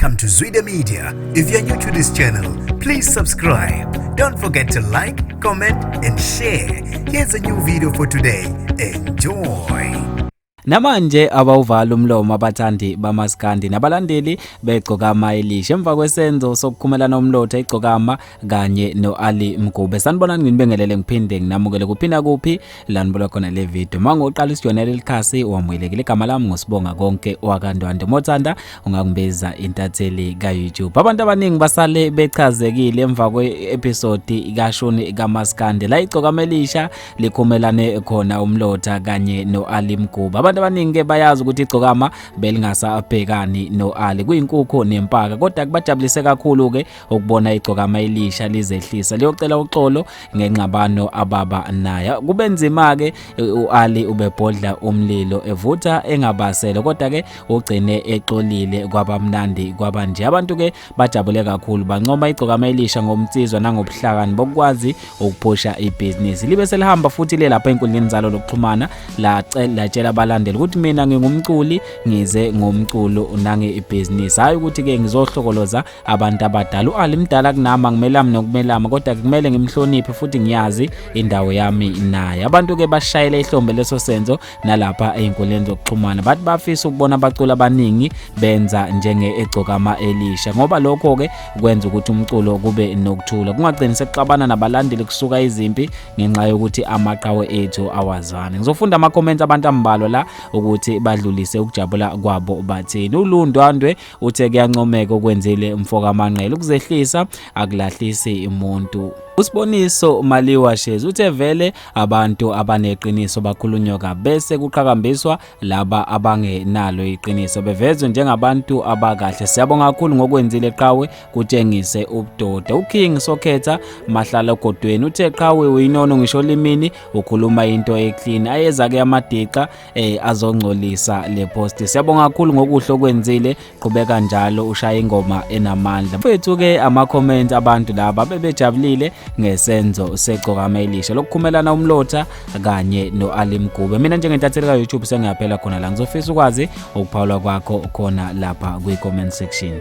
Welcome to Zwida Media. If you're new to this channel, please subscribe. Don't forget to like, comment and share. Here's a new video for today. Enjoy. Namanje abawuvali umlomo abathandi bamaskandi nabalandeli begcokama elisha emva kwesenzo sokukhumelana umlotha igcokama kanye no-Ali Mgube. Sanibonani nginibingelele ngiphinde nginamukele kuphina kuphi la nibola khona le video. Mangoqala isijonela elikhasi wamuyelekile igama lami ngosibonga konke wakandwande mothanda ungangibeza intatheli ka-YouTube. Abantu abaningi basale bechazekile emva kwe-episode kashoni kamaskandi la igcokama elisha likhumelane khona umlotha kanye no-Ali Mgube. Abantu abaningi bayazi ukuthi igcokama belingasabhekani no-Ali kuyinkukhu nempaka, kodwa kubajabulise kakhulu ke ukubona igcokama elisha lizehlisa liyocela uxolo ngengxabano ababa naye. Kubenzima ke u-Ali ubebhodla umlilo evutha engabasele, kodwa ke ugcine exolile kwabamnandi kwabanje. Abantu ke bajabule kakhulu bancoma igcokama elisha ngomtsizwa nangobuhlakani bokwazi ukuphusha ibhizinisi. Libe selihamba futhi le lapha enkundleni zalo lokuxhumana latshela abalandeli ukuthi mina ngingumculi ngize ngomculo nange ibhizinisi, hayi ukuthi ke ngizohlokoloza abantu abadala. U-Ali mdala kunama ngimelami nokumelama, kodwa kumele ngimhloniphe futhi ngiyazi indawo yami naye. Abantu ke bashayela ihlombe leso senzo nalapha einkundleni zokuxhumana bathi bafisa ukubona abaculi abaningi benza njenge egcokama elisha, ngoba lokho ke kwenza ukuthi umculo kube nokuthula kungagcini sekuxabana nabalandeli kusuka izimpi ngenxa yokuthi amaqhawe ethu awazani. Ngizofunda ama comments abantu ambalwa la ukuthi badlulise ukujabula kwabo bathini. uLundwandwe uthe kuyancomeka okwenzile umfoka Manqele ukuzehlisa akulahlisi umuntu. Usiboniso Maliwa Shezi uthe vele abantu abaneqiniso bakhulunywa bese kuqhakambiswa laba abangenalo iqiniso bevezwe njengabantu abakahle. Siyabonga kakhulu ngokwenzile qhawe kutshengise ubudoda. uKing Sokhetha Mahlala Godweni uthe qhawe uyinono ngisho limini ukhuluma into eclean ayeza ke amadiqa azongcolisa le post. Siyabonga kakhulu ngokuhle okwenzile, qhubeka njalo ushaya ingoma enamandla. Mfethu ke ama comment abantu laba bebejabulile ngesenzo segcokama elisha lokukhumelana umlotha kanye no-Ali Mgube. Mina njengentatheli ka-YouTube sengiyaphela khona la, ngizofisa ukwazi ukuphawula kwakho khona lapha kwi-comment section.